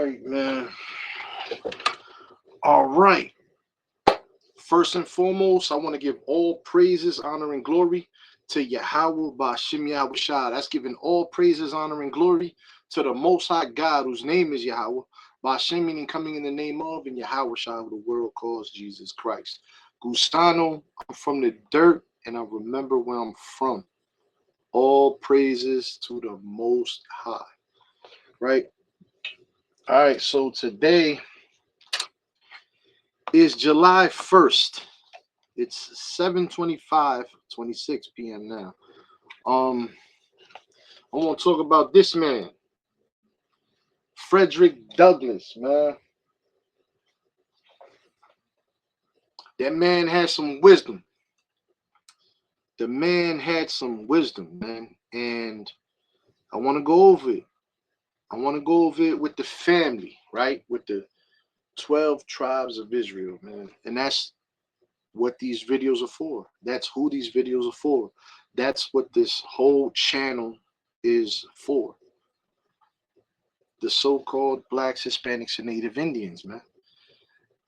right, man. All right. First and foremost, I want to give all praises, honor, and glory to Yahweh Ba'Shem Yahushua. That's giving all praises, honor, and glory to the Most High God, whose name is Yahweh. Ba'Shem meaning coming in the name of, and Yahushua, who the world calls Jesus Christ. Gustano, I'm from the dirt, and I remember where I'm from. All praises to the Most High. Right? All right, so today is July 1st. It's 7:26 p.m. now. I want to talk about this man, Frederick Douglass, man. That man had some wisdom. The man had some wisdom, man. And I want to go over it. I want to go over it with the family, right? With the 12 tribes of Israel, man. And that's what these videos are for. That's who these videos are for. That's what this whole channel is for. The so-called blacks, Hispanics, and Native Indians, man.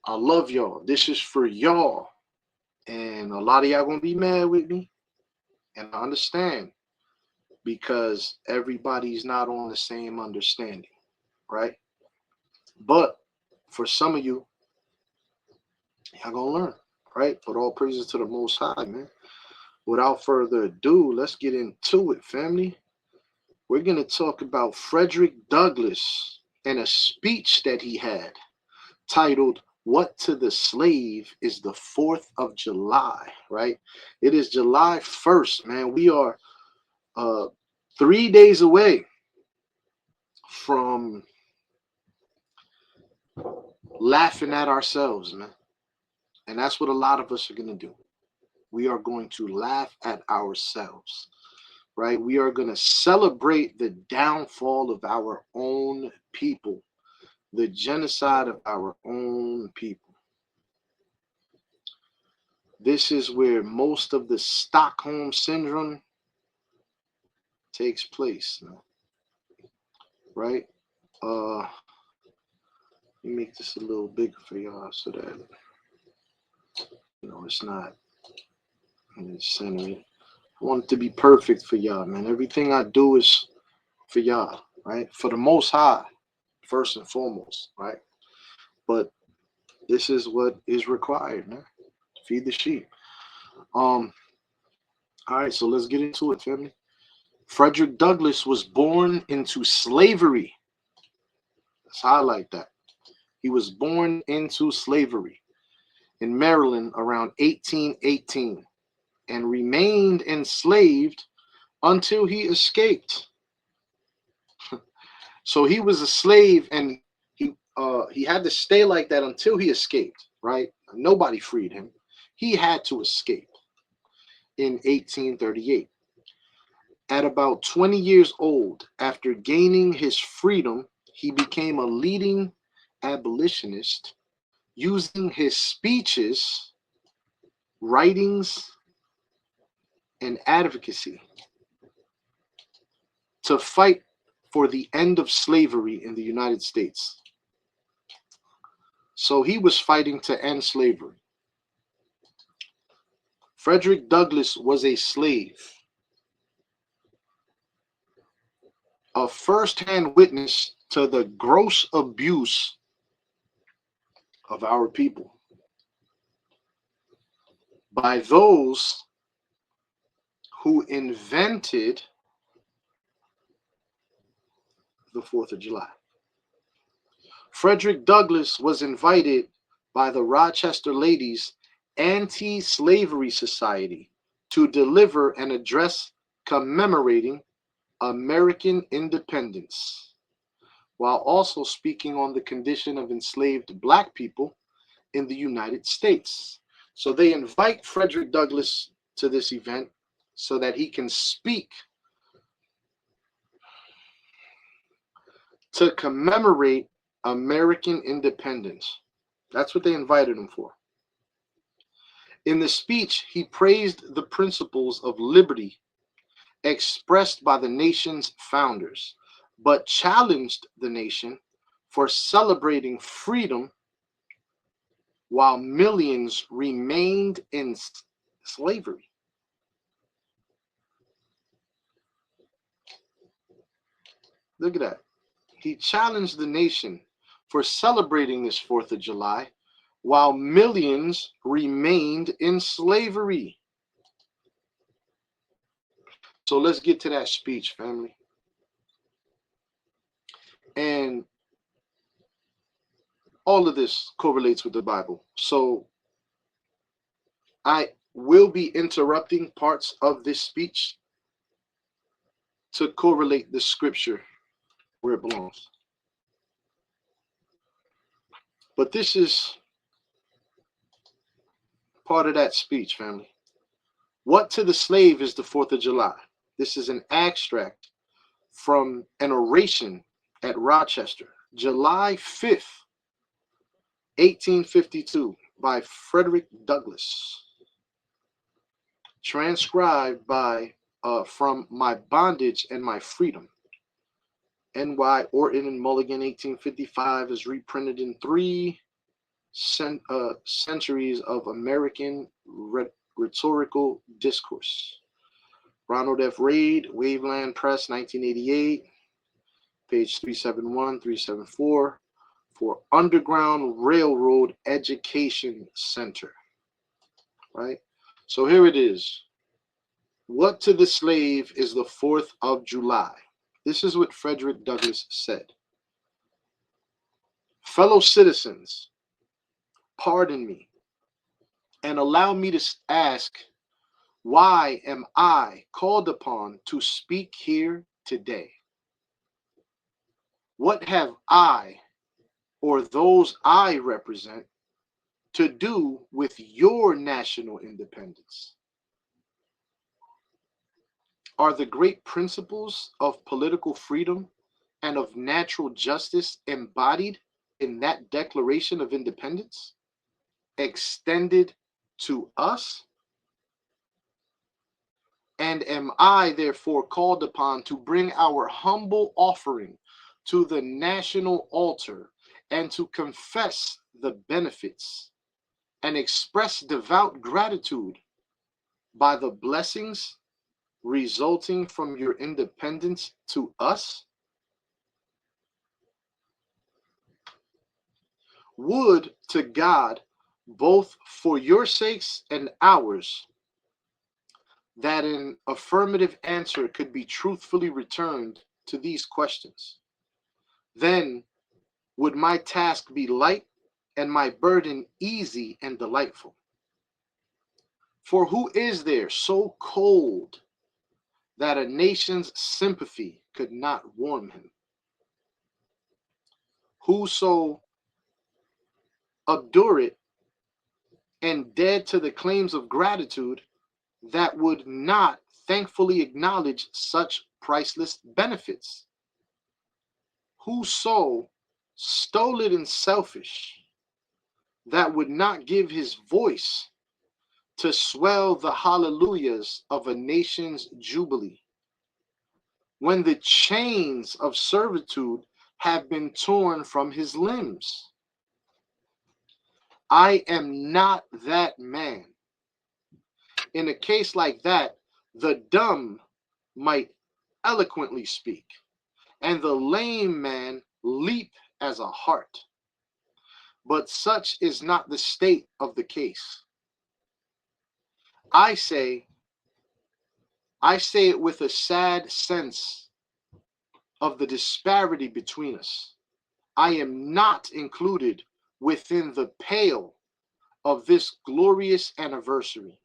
I love y'all. This is for y'all. And a lot of y'all gonna be mad with me. And I understand because everybody's not on the same understanding, right? But for some of you, y'all gonna learn, right? But all praises to the Most High, man. Without further ado, let's get into it, family. We're going to talk about Frederick Douglass and a speech that he had titled, "What to the Slave is the 4th of July," right? It is July 1st, man. We are 3 days away from laughing at ourselves, man. And that's what a lot of us are going to do. We are going to laugh at ourselves, right? We are going to celebrate the downfall of our own people, the genocide of our own people. This is where most of the Stockholm syndrome takes place, right? Let me make this a little bigger for y'all so that it's not in the center. I want it to be perfect for y'all, man. Everything I do is for y'all, right? For the Most High, first and foremost, right? But this is what is required, man. Feed the sheep. All right, so let's get into it, family. Frederick Douglass was born into slavery. Let's highlight that. He was born into slavery in Maryland around 1818 and remained enslaved until he escaped. So he was a slave, and he had to stay like that until he escaped, right? Nobody freed him. He had to escape in 1838. At about 20 years old, after gaining his freedom, he became a leading abolitionist, using his speeches, writings, and advocacy to fight for the end of slavery in the United States. So he was fighting to end slavery. Frederick Douglass was a slave, a first-hand witness to the gross abuse of our people by those who invented the 4th of July. Frederick Douglass was invited by the Rochester Ladies Anti-Slavery Society to deliver an address commemorating American independence, while also speaking on the condition of enslaved Black people in the United States. So they invite Frederick Douglass to this event so that he can speak to commemorate American independence. That's what they invited him for. In the speech, he praised the principles of liberty expressed by the nation's founders, but challenged the nation for celebrating freedom while millions remained in slavery. Look at that. He challenged the nation for celebrating this 4th of July while millions remained in slavery. So let's get to that speech, family. And all of this correlates with the Bible. So I will be interrupting parts of this speech to correlate the scripture where it belongs. But this is part of that speech, family. What to the slave is the 4th of July? This is an extract from an oration at Rochester, July 5th, 1852, by Frederick Douglass, transcribed by from My Bondage and My Freedom. N.Y. Orton and Mulligan, 1855, is reprinted in 3 centuries of American rhetorical discourse. Ronald F. Reid, Waveland Press, 1988, page 371, 374, for Underground Railroad Education Center. Right? So here it is. What to the slave is the 4th of July? This is what Frederick Douglass said. Fellow citizens, pardon me and allow me to ask, why am I called upon to speak here today? What have I, or those I represent, to do with your national independence? Are the great principles of political freedom and of natural justice embodied in that Declaration of Independence extended to us? And am I therefore called upon to bring our humble offering to the national altar and to confess the benefits and express devout gratitude by the blessings resulting from your independence to us? Would to God, both for your sakes and ours, that an affirmative answer could be truthfully returned to these questions. Then would my task be light and my burden easy and delightful. For who is there so cold that a nation's sympathy could not warm him? Who so obdurate and dead to the claims of gratitude that would not thankfully acknowledge such priceless benefits? Who so stolid and selfish that would not give his voice to swell the hallelujahs of a nation's jubilee, when the chains of servitude have been torn from his limbs? I am not that man. In a case like that, the dumb might eloquently speak, and the lame man leap as a hart. But such is not the state of the case. I say it with a sad sense of the disparity between us. I am not included within the pale of this glorious anniversary.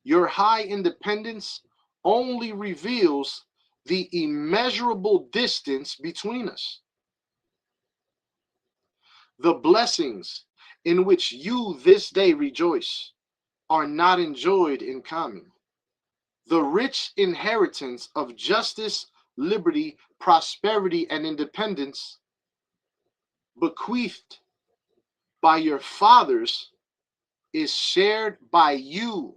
Your high independence only reveals the immeasurable distance between us. The blessings in which you this day rejoice are not enjoyed in common. The rich inheritance of justice, liberty, prosperity, and independence bequeathed by your fathers is shared by you,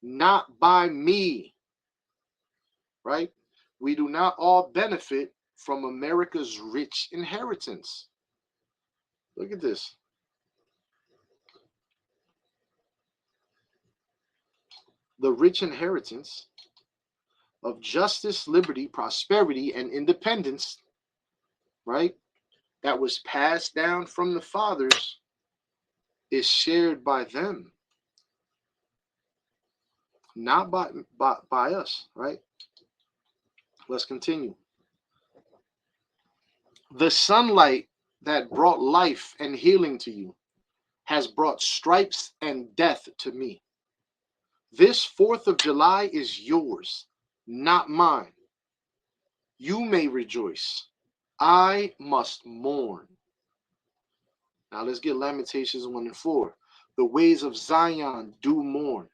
not by me. Right? We do not all benefit from America's rich inheritance. Look at this. The rich inheritance of justice, liberty, prosperity, and independence, right? That was passed down from the fathers is shared by them, not by us, right? Let's continue. The sunlight that brought life and healing to you has brought stripes and death to me. This 4th of July is yours, not mine. You may rejoice. I must mourn. Now let's get Lamentations 1 and 4. The ways of Zion do mourn.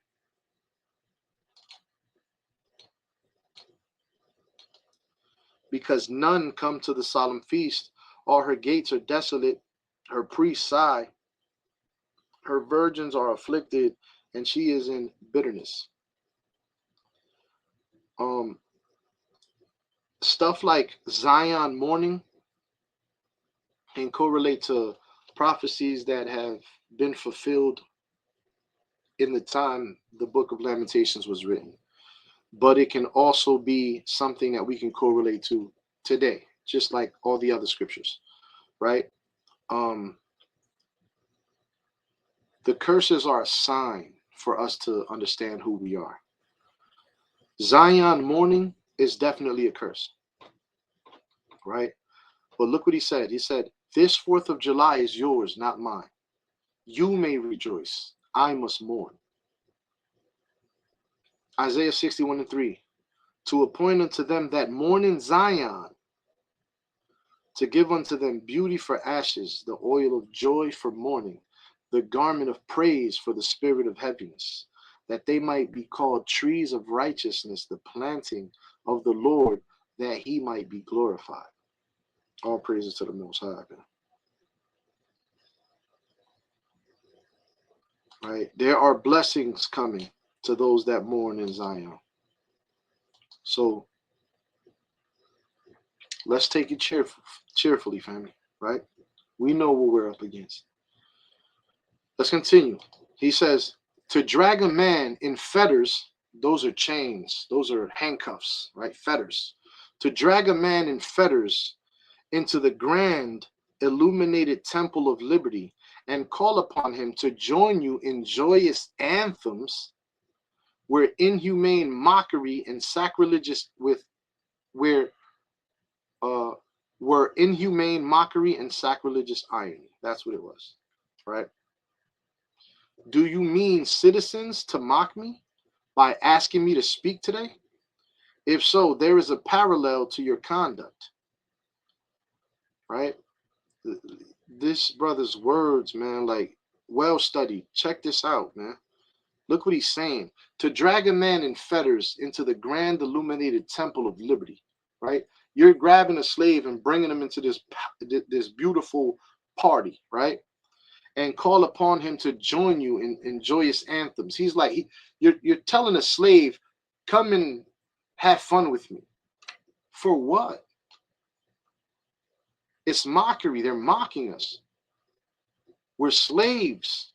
Because none come to the solemn feast. All her gates are desolate. Her priests sigh. Her virgins are afflicted, and she is in bitterness. Stuff like Zion mourning can correlate to prophecies that have been fulfilled in the time the book of Lamentations was written. But it can also be something that we can correlate to today, just like all the other scriptures, right? The curses are a sign for us to understand who we are. Zion mourning is definitely a curse, right? But look what he said. He said, this 4th of July is yours, not mine. You may rejoice. I must mourn. Isaiah 61 and 3. To appoint unto them that mourn in Zion, to give unto them beauty for ashes, the oil of joy for mourning, the garment of praise for the spirit of heaviness, that they might be called trees of righteousness, the planting of the Lord, that he might be glorified. All praises to the Most High. Right? There are blessings coming to those that mourn in Zion. So let's take it cheerfully, family, right? We know what we're up against. Let's continue. He says, to drag a man in fetters, those are chains, those are handcuffs, right? Fetters. To drag a man in fetters into the grand illuminated temple of liberty and call upon him to join you in joyous anthems where inhumane mockery and sacrilegious were inhumane mockery and sacrilegious irony. That's what it was, right? Do you mean citizens to mock me by asking me to speak today? If so, there is a parallel to your conduct, right? This brother's words, man, like well studied. Check this out, man. Look what he's saying. To drag a man in fetters into the grand illuminated temple of liberty, right? You're grabbing a slave and bringing him into this beautiful party, right? And call upon him to join you in joyous anthems. He's like, you're telling a slave, come and have fun with me. For what? It's mockery. They're mocking us. We're slaves.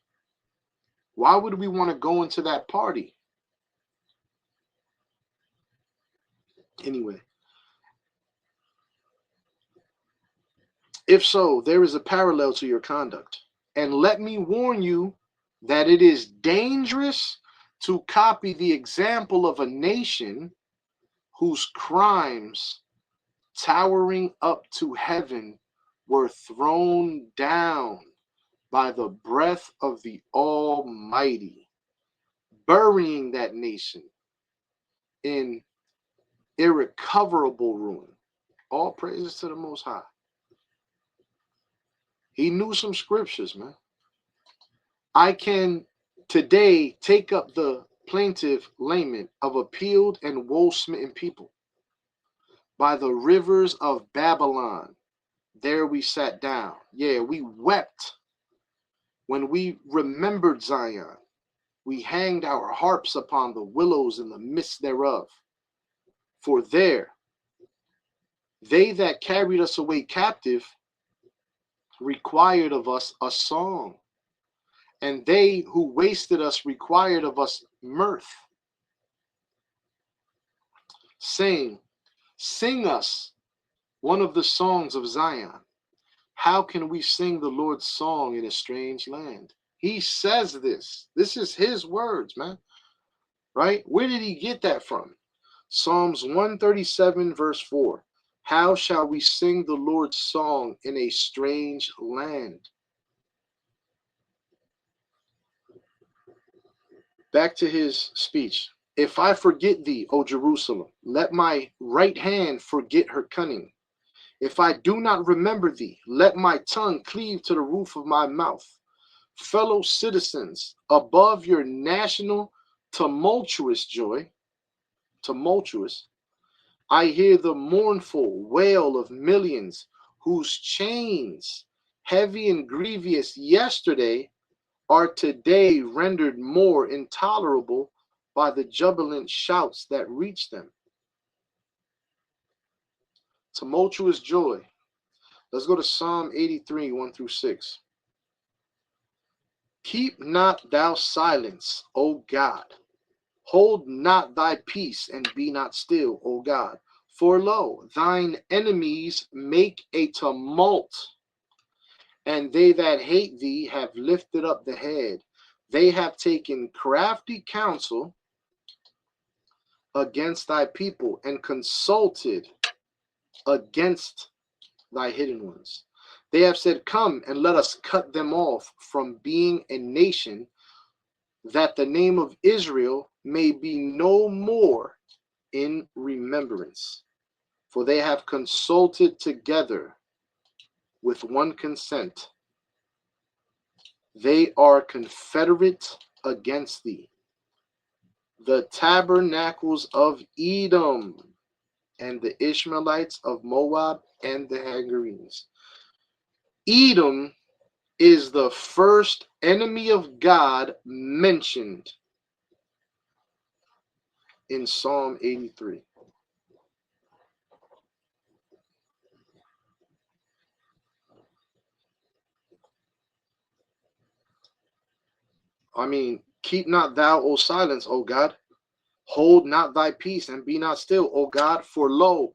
Why would we want to go into that party? Anyway, if so, there is a parallel to your conduct. And let me warn you that it is dangerous to copy the example of a nation whose crimes, towering up to heaven, were thrown down by the breath of the Almighty, burying that nation in irrecoverable ruin. All praises to the Most High. He knew some scriptures, man. I can today take up the plaintive lament of appealed and woe-smitten people. By the rivers of Babylon, there we sat down. Yeah, we wept when we remembered Zion. We hanged our harps upon the willows in the midst thereof. For there They that carried us away captive required of us a song, and they who wasted us required of us mirth, saying, sing us one of the songs of Zion. How can we sing the Lord's song in a strange land? He says this. This is his words, man. Right? Where did he get that from? Psalms 137, verse 4. How shall we sing the Lord's song in a strange land? Back to his speech. If I forget thee, O Jerusalem, let my right hand forget her cunning. If I do not remember thee, let my tongue cleave to the roof of my mouth. Fellow citizens, above your national tumultuous joy, tumultuous, I hear the mournful wail of millions whose chains, heavy and grievous yesterday, are today rendered more intolerable by the jubilant shouts that reach them. Tumultuous joy. Let's go to Psalm 83, 1 through 6. Keep not thou silence, O God. Hold not thy peace, and be not still, O God. For lo, thine enemies make a tumult, and they that hate thee have lifted up the head. They have taken crafty counsel against thy people, and consulted against thy hidden ones. They have said, come and let us cut them off from being a nation, that the name of Israel may be no more in remembrance. For they have consulted together with one consent. They are confederate against thee. The tabernacles of Edom, and the Ishmaelites of Moab, and the Hagarenes. Edom is the first enemy of God mentioned in Psalm 83. I mean, keep not thou, O silence, O God. Hold not thy peace, and be not still, O God. For lo,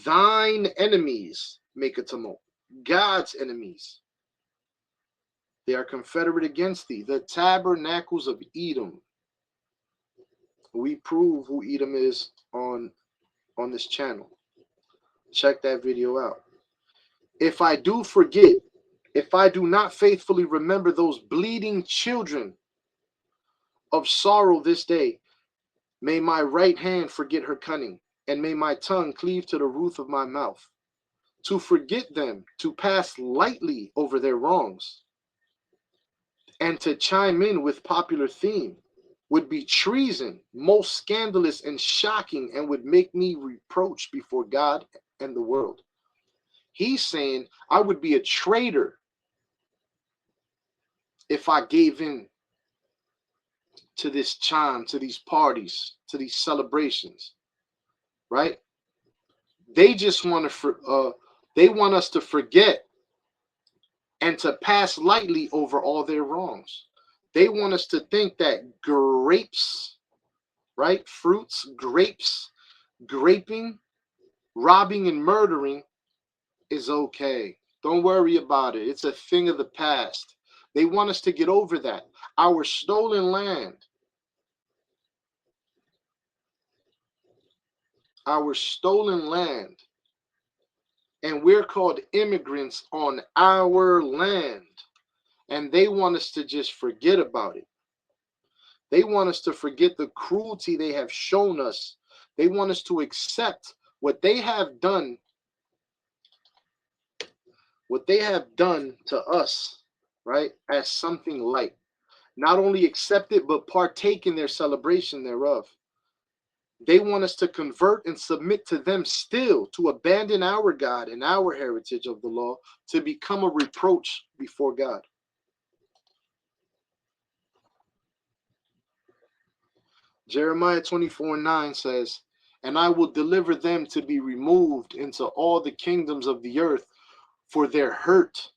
thine enemies make a tumult. God's enemies, they are confederate against thee. The tabernacles of Edom. We prove who Edom is on this channel. Check that video out. If I do forget, if I do not faithfully remember those bleeding children of sorrow this day, may my right hand forget her cunning, and may my tongue cleave to the roof of my mouth. To forget them, to pass lightly over their wrongs, and to chime in with popular theme would be treason, most scandalous and shocking, and would make me reproach before God and the world. He's saying I would be a traitor if I gave in to this chime, to these parties, to these celebrations, right? They just want to, they want us to forget and to pass lightly over all their wrongs. They want us to think that grapes, right? Fruits, grapes, graping, robbing, and murdering is okay. Don't worry about it. It's a thing of the past. They want us to get over that. Our stolen land, our stolen land, and we're called immigrants on our land. And they want us to just forget about it. They want us to forget the cruelty they have shown us. They want us to accept what they have done, to us, right, as something light. Not only accept it, but partake in their celebration thereof. They want us to convert and submit to them still, to abandon our God and our heritage of the law, to become a reproach before God. Jeremiah 24:9 says, and I will deliver them to be removed into all the kingdoms of the earth for their hurt,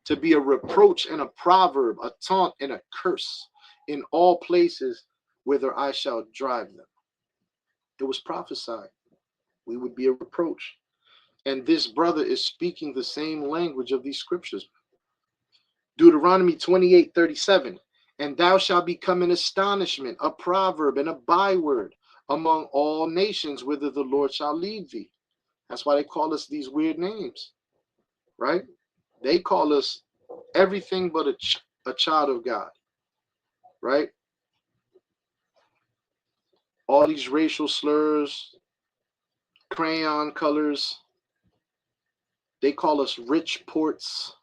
to be a reproach and a proverb, a taunt and a curse in all places whither I shall drive them. It was prophesied we would be a reproach. And this brother is speaking the same language of these scriptures. Deuteronomy 28:37. And thou shalt become an astonishment, a proverb, and a byword among all nations whither the Lord shall lead thee. That's why they call us these weird names, right? They call us everything but a child of God, right? All these racial slurs, crayon colors, they call us rich ports.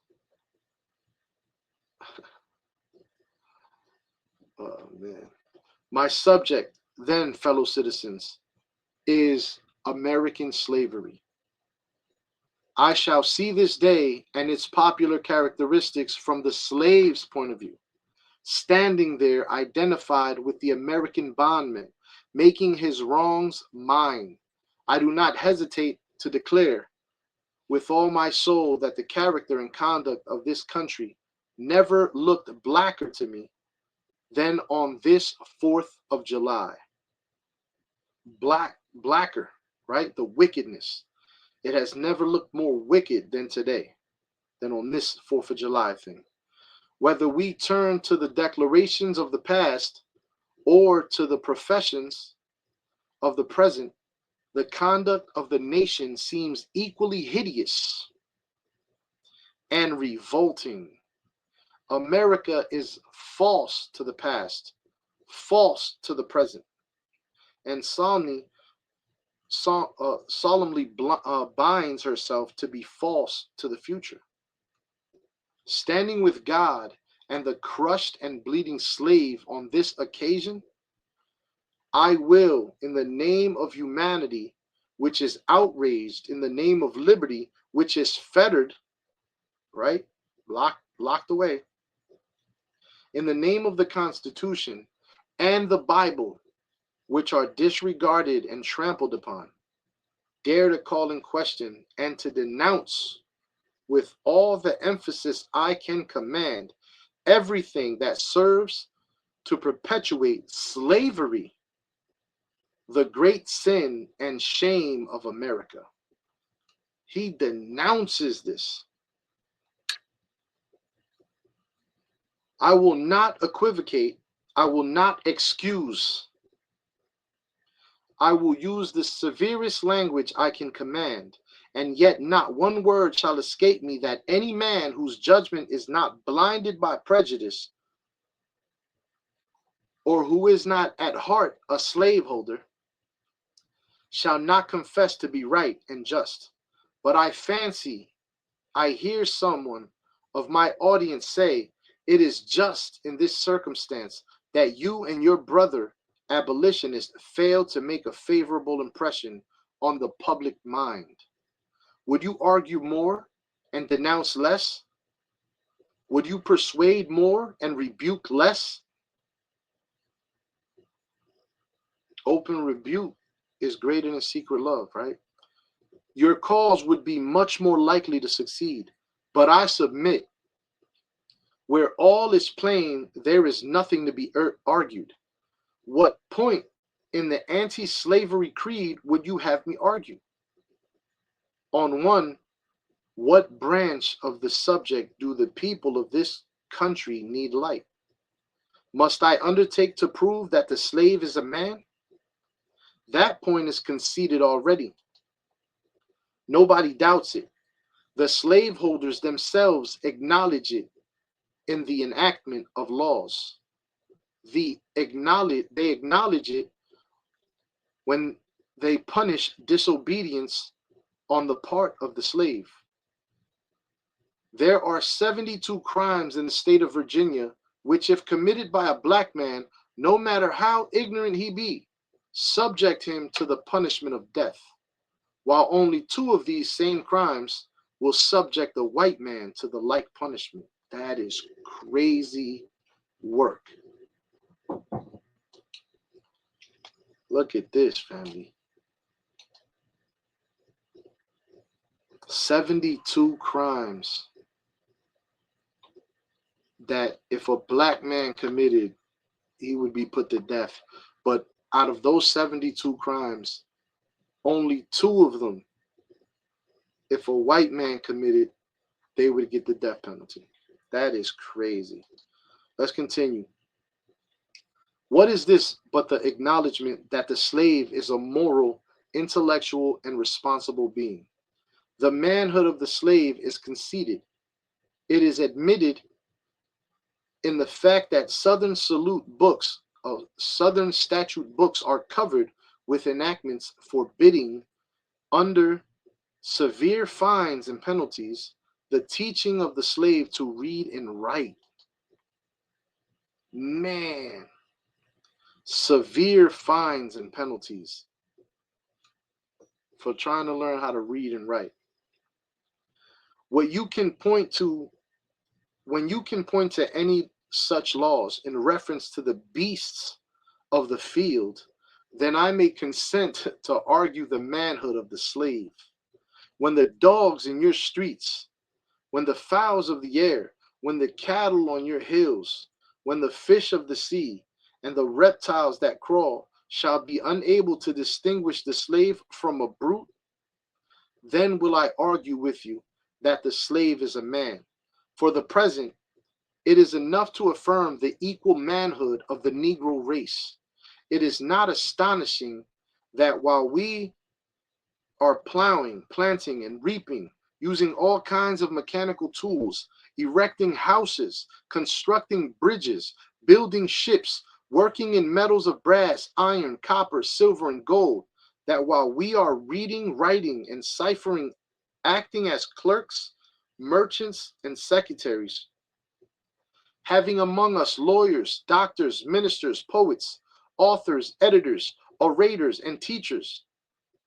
Oh, man. My subject, then, fellow citizens, is American slavery. I shall see this day and its popular characteristics from the slave's point of view, standing there identified with the American bondman, making his wrongs mine. I do not hesitate to declare with all my soul that the character and conduct of this country never looked blacker to me than on this 4th of July. Blacker, right? The wickedness. It has never looked more wicked than today, than on this 4th of July thing. Whether we turn to the declarations of the past or to the professions of the present, the conduct of the nation seems equally hideous and revolting. America is false to the past, false to the present, and solemnly binds herself to be false to the future. Standing with God and the crushed and bleeding slave on this occasion, I will, in the name of humanity, which is outraged, in the name of liberty, which is fettered, right? Locked away, in the name of the Constitution and the Bible, which are disregarded and trampled upon, dare to call in question and to denounce with all the emphasis I can command everything that serves to perpetuate slavery, the great sin and shame of America. He denounces this. I will not equivocate. I will not excuse. I will use the severest language I can command, and yet not one word shall escape me that any man whose judgment is not blinded by prejudice, or who is not at heart a slaveholder, shall not confess to be right and just. But I fancy I hear someone of my audience say, it is just in this circumstance that you and your brother abolitionist failed to make a favorable impression on the public mind. Would you argue more and denounce less? Would you persuade more and rebuke less? Open rebuke is greater than secret love, right? Your cause would be much more likely to succeed. But I submit, where all is plain, there is nothing to be argued. What point in the anti-slavery creed would you have me argue? On one, what branch of the subject do the people of this country need light? Must I undertake to prove that the slave is a man? That point is conceded already. Nobody doubts it. The slaveholders themselves acknowledge it in the enactment of laws. They acknowledge it when they punish disobedience on the part of the slave. There are 72 crimes in the state of Virginia which, if committed by a black man, no matter how ignorant he be, subject him to the punishment of death, while only 2 of these same crimes will subject a white man to the like punishment. That is crazy work. Look at this, family. 72 crimes that if a black man committed, he would be put to death. But out of those 72 crimes, only 2 of them, if a white man committed, they would get the death penalty. That is crazy. Let's continue. What is this but the acknowledgement that the slave is a moral, intellectual, and responsible being? The manhood of the slave is conceded. It is admitted in the fact that Southern statute books are covered with enactments forbidding, under severe fines and penalties, the teaching of the slave to read and write. Man, severe fines and penalties for trying to learn how to read and write. What you can point to, when you can point to any such laws in reference to the beasts of the field, then I may consent to argue the manhood of the slave. When the dogs in your streets, when the fowls of the air, when the cattle on your hills, when the fish of the sea, and the reptiles that crawl shall be unable to distinguish the slave from a brute, then will I argue with you that the slave is a man. For the present, it is enough to affirm the equal manhood of the Negro race. It is not astonishing that while we are plowing, planting, and reaping, using all kinds of mechanical tools, erecting houses, constructing bridges, building ships, working in metals of brass, iron, copper, silver, and gold, that while we are reading, writing, and ciphering, acting as clerks, merchants, and secretaries, having among us lawyers, doctors, ministers, poets, authors, editors, orators, and teachers,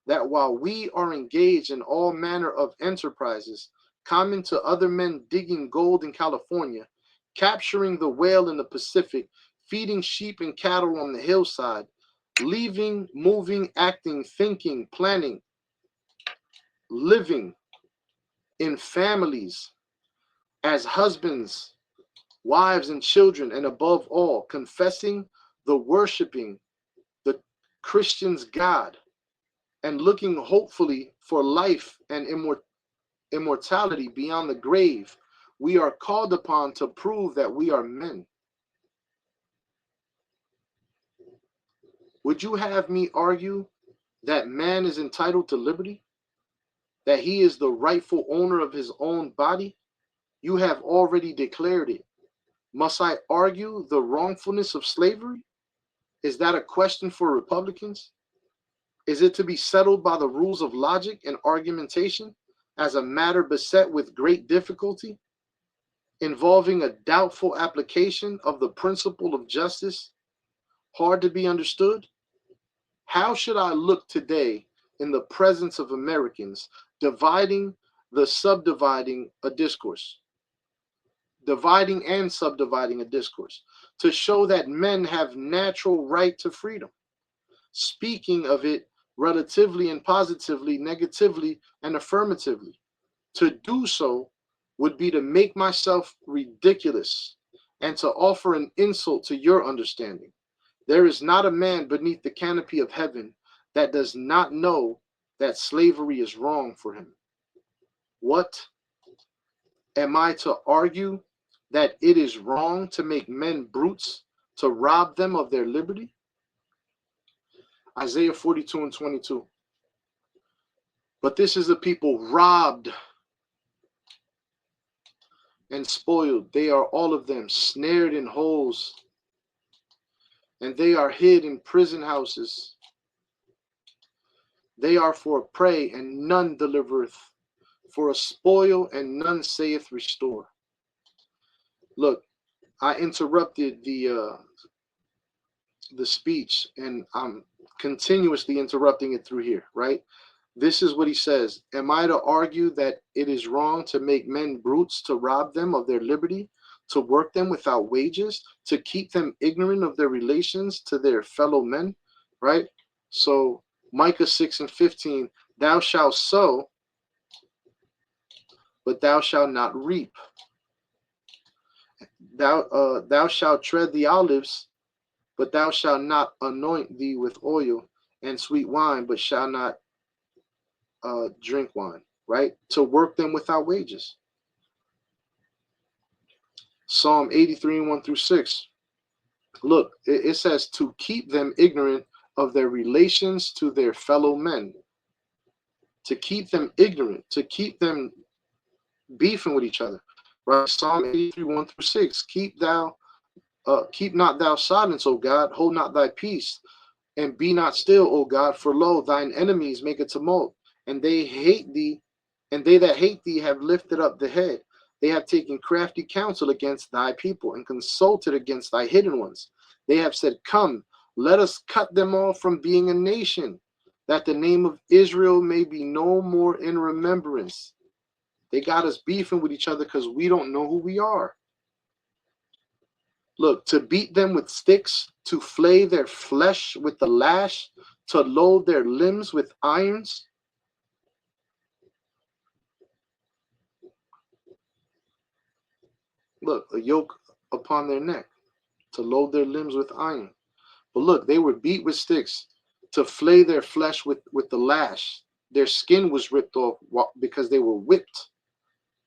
that while we are engaged in all manner of enterprises common to other men, digging gold in California, capturing the whale in the Pacific, feeding sheep and cattle on the hillside, leaving, moving, acting, thinking, planning, living in families as husbands, wives, and children, and above all, confessing the worshiping the Christian's God, and looking hopefully for life and immortality beyond the grave, we are called upon to prove that we are men. Would you have me argue that man is entitled to liberty? That he is the rightful owner of his own body? You have already declared it. Must I argue the wrongfulness of slavery? Is that a question for Republicans? Is it to be settled by the rules of logic and argumentation as a matter beset with great difficulty, involving a doubtful application of the principle of justice, hard to be understood? How should I look today in the presence of Americans dividing a discourse, dividing and subdividing a discourse, to show that men have natural right to freedom, speaking of it relatively and positively, negatively and affirmatively? To do so would be to make myself ridiculous and to offer an insult to your understanding. There is not a man beneath the canopy of heaven that does not know that slavery is wrong for him. What? Am I to argue that it is wrong to make men brutes, to rob them of their liberty? Isaiah 42 and 22. But this is the people robbed and spoiled. They are all of them snared in holes, and they are hid in prison houses. They are for a prey, and none delivereth, for a spoil, and none saith restore. Look, I interrupted the speech, and I'm continuously interrupting it through here, right? This is what he says. Am I to argue that it is wrong to make men brutes, to rob them of their liberty, to work them without wages, to keep them ignorant of their relations to their fellow men, right? So Micah 6 and 15, thou shalt sow but thou shalt not reap. Thou shalt tread the olives, but thou shalt not anoint thee with oil and sweet wine, but shalt not drink wine, right? To work them without wages. Psalm 83 1 through 6. Look, it says to keep them ignorant of their relations to their fellow men, to keep them ignorant, to keep them beefing with each other, right? Psalm 83 1 through 6. Keep not thou silence, O God, hold not thy peace, and be not still, O God, for lo, thine enemies make a tumult, and they hate thee, and they that hate thee have lifted up the head. They have taken crafty counsel against thy people, and consulted against thy hidden ones. They have said, come, let us cut them off from being a nation, that the name of Israel may be no more in remembrance. They got us beefing with each other because we don't know who we are. Look, to beat them with sticks, to flay their flesh with the lash, to load their limbs with irons. Look, a yoke upon their neck, to load their limbs with iron. But look, they were beat with sticks, to flay their flesh with the lash. Their skin was ripped off because they were whipped,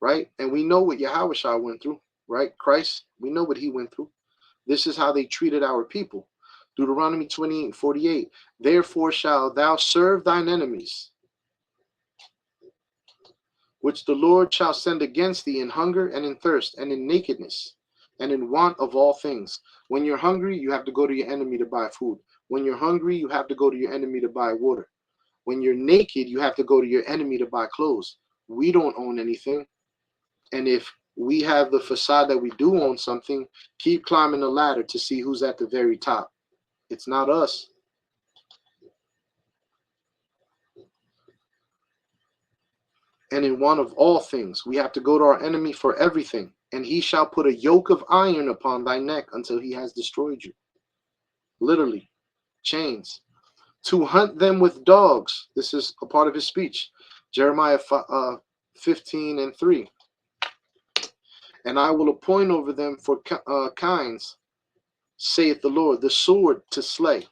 right? And we know what Yahushua went through, right? Christ, we know what he went through. This is how they treated our people. Deuteronomy 28:48. Therefore shalt thou serve thine enemies, which the Lord shall send against thee in hunger and in thirst and in nakedness and in want of all things. When you're hungry, you have to go to your enemy to buy food. When you're hungry, you have to go to your enemy to buy water. When you're naked, you have to go to your enemy to buy clothes. We don't own anything. And if we have the facade that we do own something, keep climbing the ladder to see who's at the very top. It's not us. And in want of all things, we have to go to our enemy for everything. And he shall put a yoke of iron upon thy neck until he has destroyed you. Literally, chains. To hunt them with dogs. This is a part of his speech. Jeremiah 15:3. And I will appoint over them for kinds, saith the Lord, the sword to slay,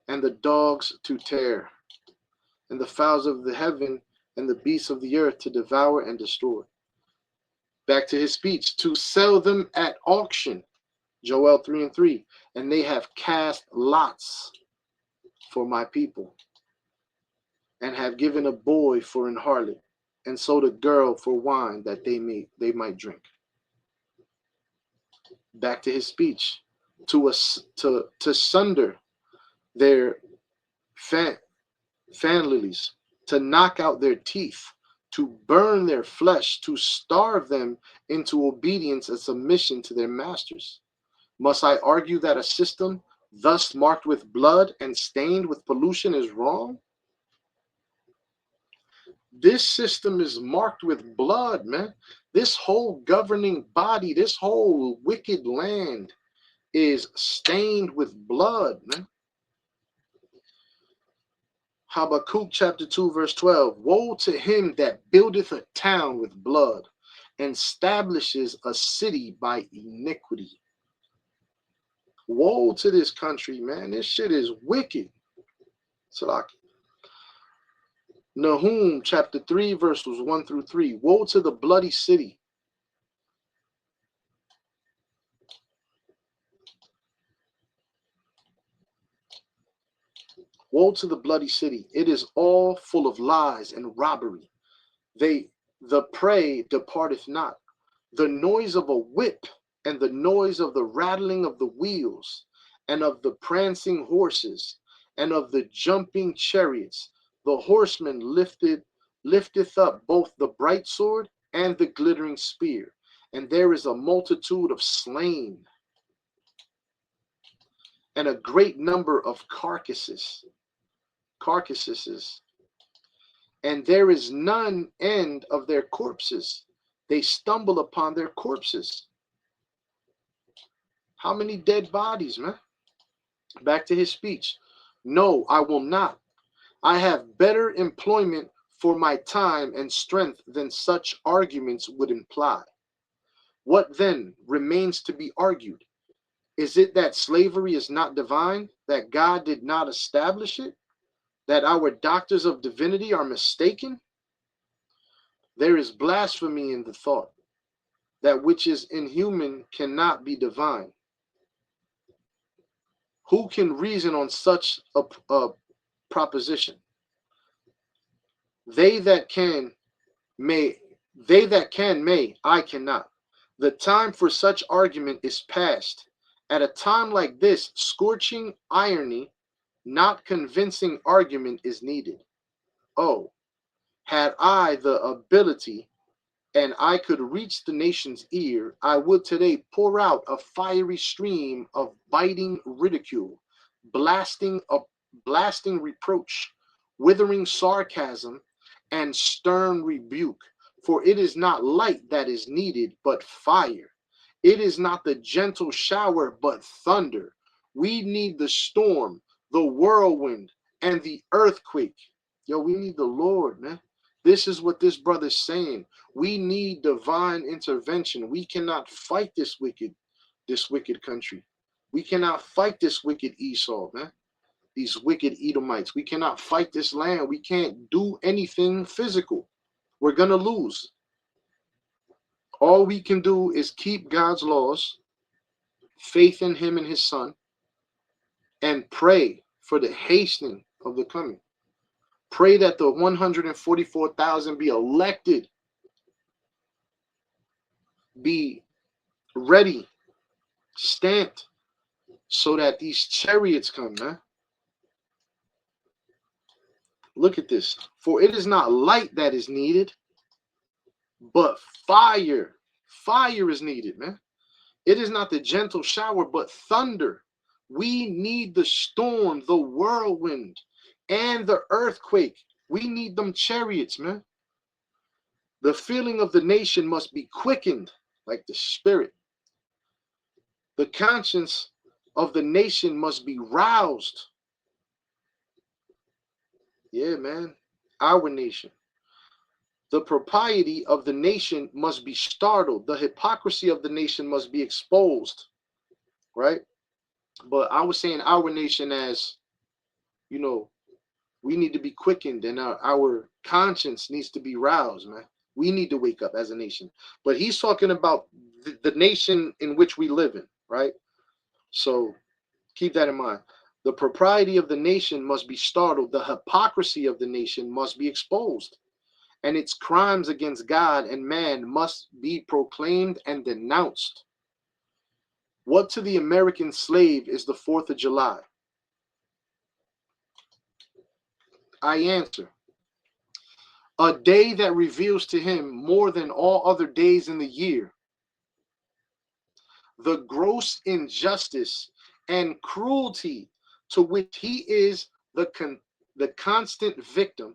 and the dogs to tear, and the fowls of the heaven and the beasts of the earth to devour and destroy. Back to his speech, to sell them at auction, Joel 3:3, and they have cast lots for my people, and have given a boy for an harlot, and sold a girl for wine that they might drink. Back to his speech, to sunder their fan lilies, to knock out their teeth, to burn their flesh, to starve them into obedience and submission to their masters. Must I argue that a system thus marked with blood and stained with pollution is wrong? This system is marked with blood, man. This whole governing body, this whole wicked land is stained with blood, man. Habakkuk chapter 2 verse 12. Woe to him that buildeth a town with blood and establishes a city by iniquity. Woe to this country, man. This shit is wicked. Salaki. Nahum chapter 3 verses 1 through 3. Woe to the bloody city. Woe to the bloody city. It is all full of lies and robbery. The prey departeth not. The noise of a whip and the noise of the rattling of the wheels and of the prancing horses and of the jumping chariots. The horseman lifteth up both the bright sword and the glittering spear. And there is a multitude of slain and a great number of carcasses, and there is none end of their corpses. They stumble upon their corpses. How many dead bodies, man? Back to his speech. No, I will not. I have better employment for my time and strength than such arguments would imply. What then remains to be argued? Is it that slavery is not divine, that God did not establish it, that our doctors of divinity are mistaken? There is blasphemy in the thought. That which is inhuman cannot be divine. Who can reason on such a proposition? They that can may, I cannot. The time for such argument is past. At a time like this, scorching irony, not convincing argument is needed. Oh, had I the ability and I could reach the nation's ear, I would today pour out a fiery stream of biting ridicule, blasting blasting reproach, withering sarcasm, and stern rebuke. For it is not light that is needed, but fire. It is not the gentle shower, but thunder. We need the storm, the whirlwind, and the earthquake. Yo, we need the Lord, man. This is what this brother's saying. We need divine intervention. We cannot fight this wicked country. We cannot fight this wicked Esau, man. These wicked Edomites. We cannot fight this land. We can't do anything physical. We're gonna lose. All we can do is keep God's laws, faith in him and his son, and pray for the hastening of the coming. Pray that the 144,000 be elected, be ready, stamped, so that these chariots come, man. Look at this. For it is not light that is needed, but fire. Fire is needed, man. It is not the gentle shower, but thunder. We need the storm, the whirlwind, and the earthquake. We need them chariots, man. The feeling of the nation must be quickened like the spirit. The conscience of the nation must be roused. Yeah, man. Our nation. The propriety of the nation must be startled. The hypocrisy of the nation must be exposed. Right? But I was saying our nation as, you know, we need to be quickened and our conscience needs to be roused, man. We need to wake up as a nation. But he's talking about the nation in which we live in, right? So keep that in mind. The propriety of the nation must be startled. The hypocrisy of the nation must be exposed. And its crimes against God and man must be proclaimed and denounced. What to the American slave is the 4th of July? I answer, a day that reveals to him more than all other days in the year the gross injustice and cruelty to which he is the constant victim,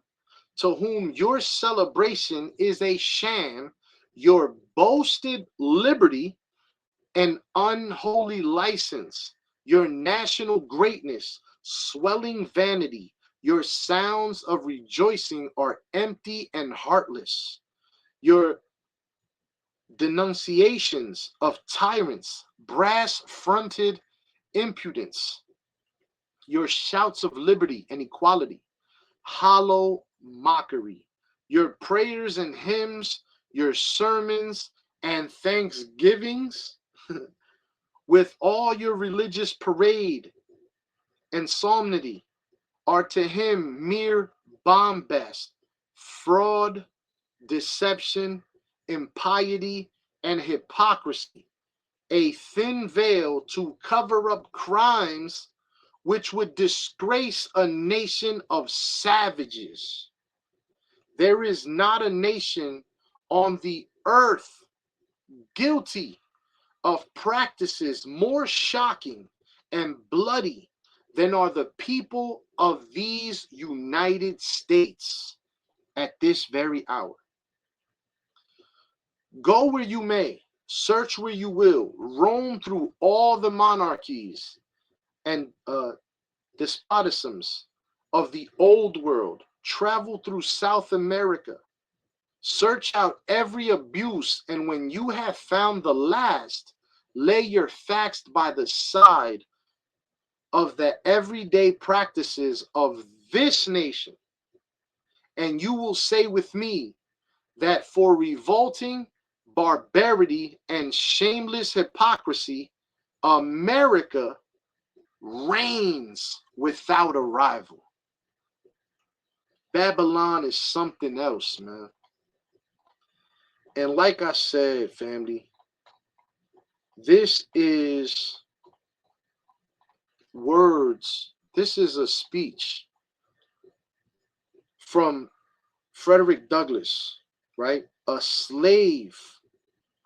to whom your celebration is a sham, your boasted liberty an unholy license, your national greatness swelling vanity, your sounds of rejoicing are empty and heartless. Your denunciations of tyrants, brass-fronted impudence, your shouts of liberty and equality, hollow mockery, your prayers and hymns, your sermons and thanksgivings, with all your religious parade and solemnity, are to him mere bombast, fraud, deception, impiety, and hypocrisy, a thin veil to cover up crimes which would disgrace a nation of savages. There is not a nation on the earth guilty of practices more shocking and bloody than are the people of these United States at this very hour. Go where you may, search where you will, roam through all the monarchies and despotisms of the old world, Travel through South America. Search out every abuse, and when you have found the last, lay your facts by the side of the everyday practices of this nation, and you will say with me that for revolting barbarity and shameless hypocrisy, America reigns without a rival. Babylon is something else, man. And like I said, family, this is words. This is a speech from Frederick Douglass, right? A slave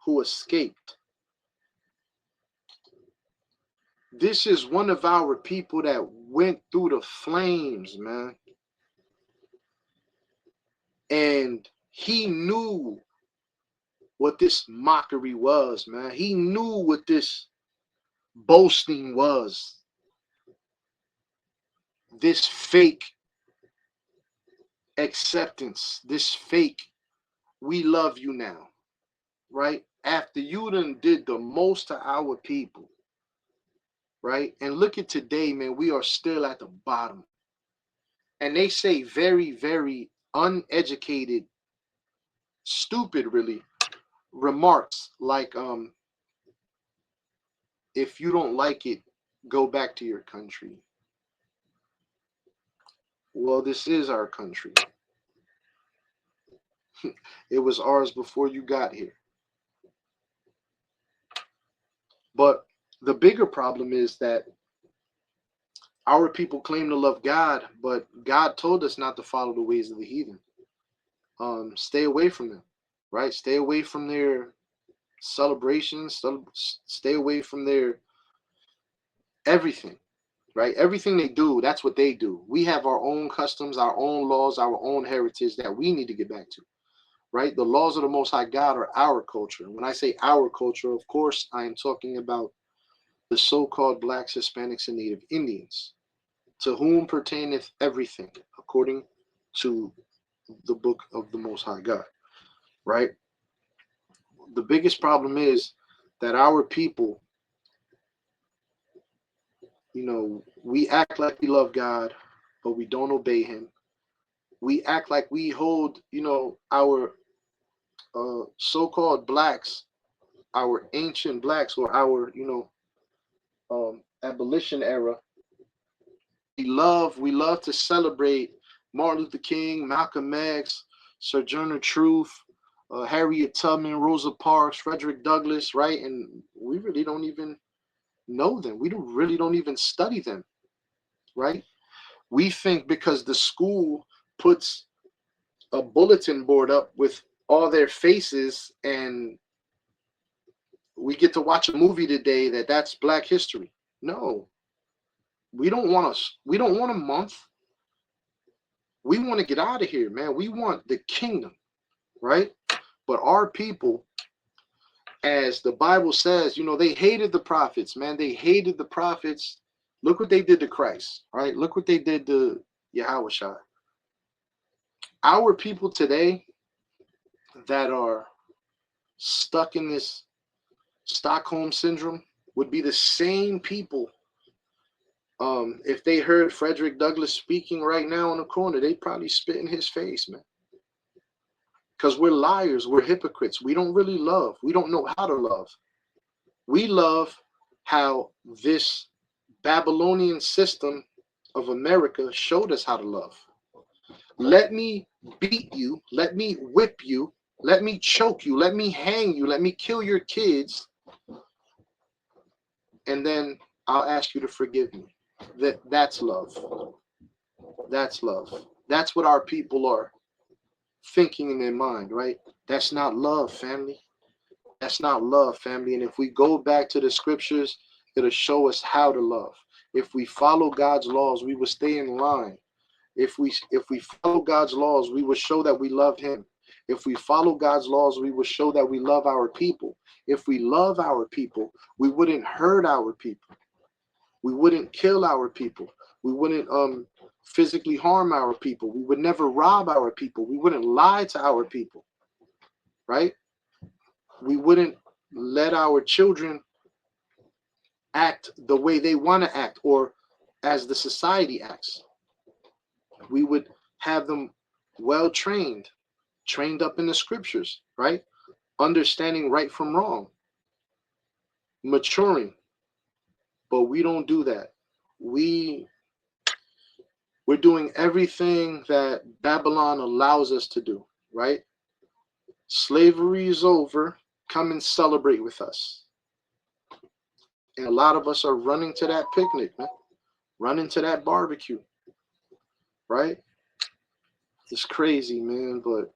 who escaped. This is one of our people that went through the flames, man. And he knew what this mockery was, man. He knew what this boasting was. This fake acceptance, this fake, we love you now, right? After you done did the most to our people, right? And look at today, man, we are still at the bottom. And they say very, very uneducated, stupid, really, remarks like, if you don't like it, go back to your country. Well, this is our country. It was ours before you got here. But the bigger problem is that our people claim to love God, but God told us not to follow the ways of the heathen. Stay away from them, right? Stay away from their celebrations. Stay away from their everything, right? Everything they do, that's what they do. We have our own customs, our own laws, our own heritage that we need to get back to, right? The laws of the Most High God are our culture. When I say our culture, of course, I am talking about the so-called blacks, Hispanics, and Native Indians, to whom pertaineth everything, according to the book of the Most High God, right? The biggest problem is that our people, we act like we love God, but we don't obey him. We act like we hold, our so-called blacks, our ancient blacks, or our, abolition era. We love to celebrate Martin Luther King, Malcolm X, Sojourner Truth, Harriet Tubman, Rosa Parks, Frederick Douglass, right? And we really don't even know them. We really don't even study them, right? We think because the school puts a bulletin board up with all their faces and we get to watch a movie today that's Black history. No, we don't want a month. We want to get out of here, man. We want the kingdom, right? But our people, as the Bible says, they hated the prophets, man. They hated the prophets. Look what they did to Christ, right? Look what they did to Yahushua. Our people today that are stuck in this Stockholm syndrome would be the same people. If they heard Frederick Douglass speaking right now in the corner, they'd probably spit in his face, man. Because we're liars, we're hypocrites. We don't really love. We don't know how to love. We love how this Babylonian system of America showed us how to love. Let me beat you. Let me whip you. Let me choke you. Let me hang you. Let me kill your kids. And then I'll ask you to forgive me. That's love. That's love. That's what our people are thinking in their mind, right? That's not love, family. That's not love, family. And if we go back to the scriptures, it'll show us how to love. If we follow God's laws, we will stay in line. If we follow God's laws, we will show that we love him. If we follow God's laws, we will show that we love our people. If we love our people, we wouldn't hurt our people. We wouldn't kill our people. We wouldn't physically harm our people. We would never rob our people. We wouldn't lie to our people, right? We wouldn't let our children act the way they want to act or as the society acts. We would have them well trained, trained up in the scriptures, right? Understanding right from wrong, maturing. But we don't do that. We're doing everything that Babylon allows us to do, right? Slavery is over. Come and celebrate with us. And a lot of us are running to that picnic, man. Running to that barbecue, right? It's crazy, man. But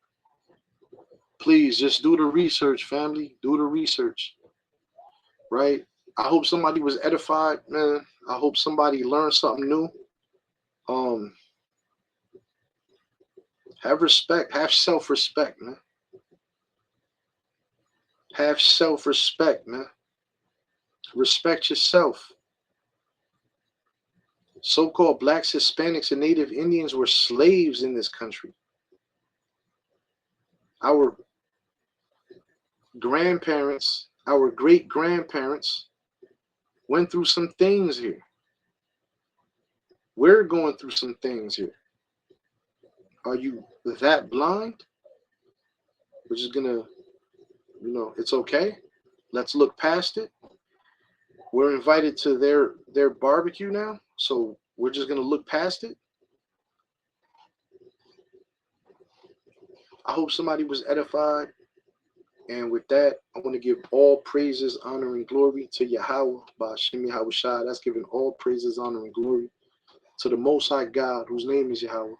please just do the research, family. Do the research, right? I hope somebody was edified, man. I hope somebody learned something new. Um, have respect, have self-respect, man. Have self-respect, man. Respect yourself. So-called blacks, Hispanics, and Native Indians were slaves in this country. Our grandparents, our great-grandparents went through some things here. We're going through some things here. Are you that blind? We're just gonna, it's okay. Let's look past it. We're invited to their barbecue now, so we're just gonna look past it. I hope somebody was edified. And with that, I want to give all praises, honor, and glory to Yahweh, Ba'ashem Yahweh Shai. That's giving all praises, honor, and glory to the Most High God, whose name is Yahweh.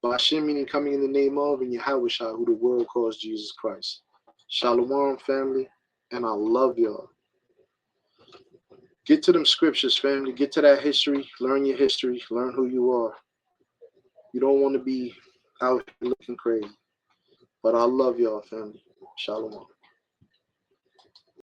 Ba'ashem meaning coming in the name of, and Yahweh Shai, who the world calls Jesus Christ. Shalom, family, and I love y'all. Get to them scriptures, family. Get to that history. Learn your history. Learn who you are. You don't want to be out here looking crazy. But I love y'all, family. Shalom.